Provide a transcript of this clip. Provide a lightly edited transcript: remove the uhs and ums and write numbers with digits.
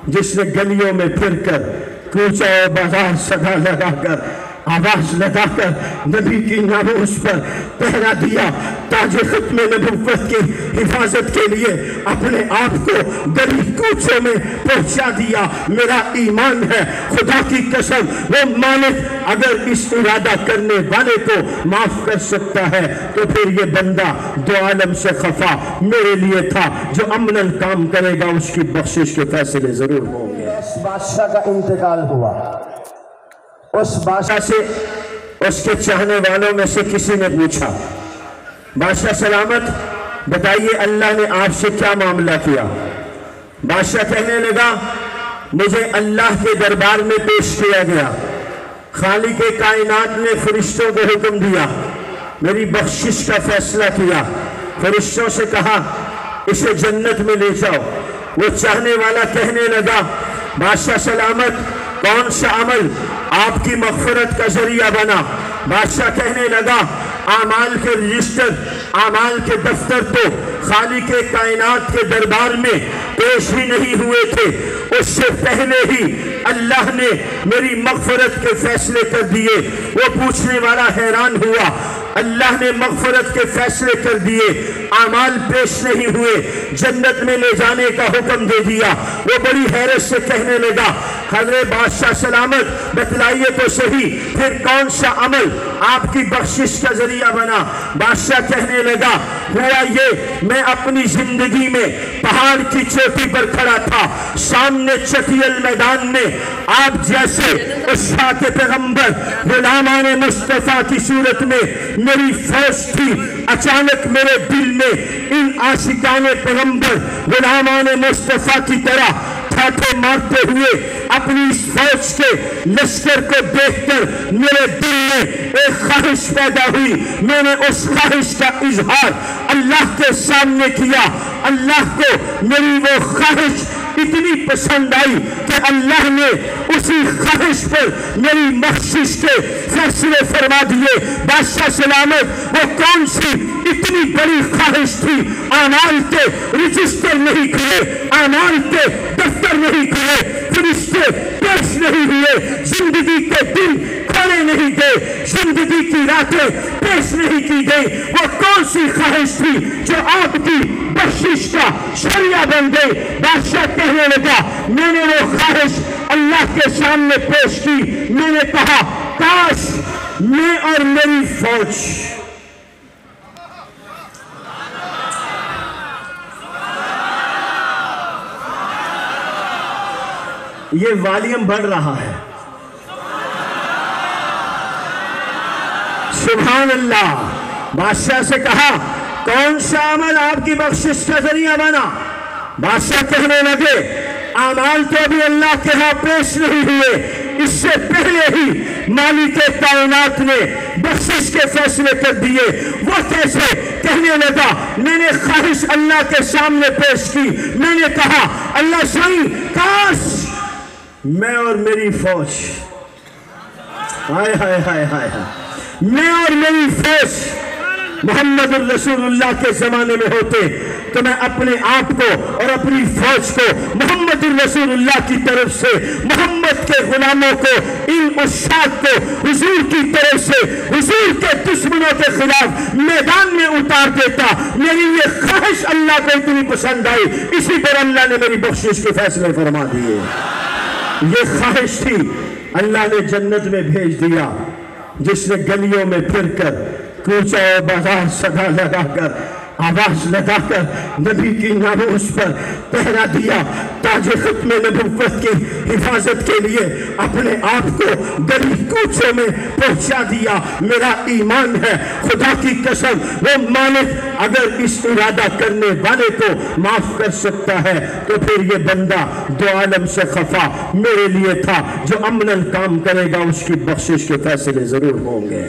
جس نے گلیوں میں پھر کر کوچہ و بازار صدا لگا کر آواز لگا کر نبی کی ناموس پر پہرا دیا، تاج ختم نبوت کی حفاظت کے لیے اپنے آپ کو گلی کوچوں میں پہنچا دیا۔ میرا ایمان ہے خدا کی قسم وہ مالک اگر اس ارادہ کرنے والے کو معاف کر سکتا ہے تو پھر یہ بندہ دو عالم سے خفا میرے لیے تھا، جو عملاً کام کرے گا اس کی بخشش کے فیصلے ضرور ہوں گے۔ اس بادشاہ کا انتقال ہوا، اس بادشاہ سے اس کے چاہنے والوں میں سے کسی نے پوچھا، بادشاہ سلامت بتائیے اللہ نے آپ سے کیا معاملہ کیا؟ بادشاہ کہنے لگا مجھے اللہ کے دربار میں پیش کیا گیا، خالق کائنات نے فرشتوں کو حکم دیا، میری بخشش کا فیصلہ کیا، فرشتوں سے کہا اسے جنت میں لے جاؤ۔ وہ چاہنے والا کہنے لگا بادشاہ سلامت کون سا عمل آپ کی مغفرت کا ذریعہ بنا؟ بادشاہ کہنے لگا اعمال کے رجسٹر، اعمال کے دفتر تو خالق کائنات کے دربار میں پیش ہی نہیں ہوئے تھے، اس سے پہلے ہی اللہ نے میری مغفرت کے فیصلے کر دیے۔ وہ پوچھنے والا حیران ہوا، اللہ نے مغفرت کے فیصلے کر دیے، اعمال پیش نہیں ہوئے، جنت میں لے جانے کا حکم دے دیا۔ وہ بڑی حیرت سے کہنے لگا حضرت بادشاہ سلامت بتلائیے تو صحیح پھر کون سا عمل آپ کی بخشش کا ذریعہ بنا؟ بادشاہ کہنے لگا ہوا یہ میں اپنی زندگی میں پہاڑ کی چوٹی پر کھڑا تھا، سامنے چٹیل میدان میں آپ جیسے اشاق پیغمبر غلامان مصطفیٰ کی صورت میں میری فوج تھی، اچانک میرے دل میں ان عاشقان پیغمبر غلامان مصطفیٰ کی طرح تھاٹے مارتے ہوئے اپنی اس فوج کے لشکر کو دیکھ کر میرے دل میں ایک خواہش پیدا ہوئی، میں نے اس خواہش کا اظہار اللہ کے سامنے کیا۔ اللہ کو میری وہ خواہش اتنی پسند آئی کہ اللہ نے اسی خواہش پر میری بخشش کے فیصلے فرما دیے۔ بادشاہ سلامت وہ کون سی اتنی بڑی خواہش تھی؟ اعمال کے رجسٹر نہیں کھلے، اعمال کے دفتر نہیں کھلے، فرشتے پیش نہیں ہوئے، زندگی کے دن کھڑے نہیں گئے، زندگی کی راتیں پیش نہیں کی گئی۔ وہ کون سی خواہش تھی جو آپ کی بخشش کا ذریعہ بن گئی؟ بادشاہ کہنے لگا میں نے وہ خواہش اللہ کے سامنے پیش کی، میں نے کہا کاش میں اور میری فوج یہ والیوم بڑھ رہا ہے، سبحان اللہ۔ بادشاہ سے کہا کون سا عمل آپ کی بخشش کا ذریعہ بنا؟ بادشاہ کہنے لگے اعمال تو ابھی اللہ کے ہاں پیش نہیں ہوئے، اس سے پہلے ہی مالک کائنات نے بخشش کے فیصلے کر دیے۔ وہ کیسے؟ کہنے لگا میں نے خواہش اللہ کے سامنے پیش کی، میں نے کہا اللہ سائیں کاش میں اور میری فوج ہائے ہائے ہائے ہائے میں اور میری فوج محمد الرسول اللہ کے زمانے میں ہوتے تو میں اپنے آپ کو اور اپنی فوج کو محمد الرسول اللہ کی طرف سے محمد کے غلاموں کو ان عشاق کو حضور کی طرف سے حضور کے دشمنوں کے خلاف میدان میں اتار دیتا۔ میری یہ خواہش اللہ کو اتنی پسند آئی، اسی پر اللہ نے میری بخشش کے فیصلے فرما دیے۔ یہ خواہش تھی، اللہ نے جنت میں بھیج دیا، جس نے گلیوں میں پھر کر کوچہ و بازار صدا لگا کر آواز لگا کر نبی کی ناموس پر پہرا دیا، تاج ختم نبوت کی حفاظت کے لیے اپنے آپ کو گلی کوچوں میں پہنچا دیا۔ میرا ایمان ہے خدا کی قسم وہ مالک اگر اس ارادہ کرنے والے کو معاف کر سکتا ہے تو پھر یہ بندہ دو عالم سے خفا میرے لیے تھا، جو عملاً کام کرے گا اس کی بخشش کے فیصلے ضرور ہوں گے۔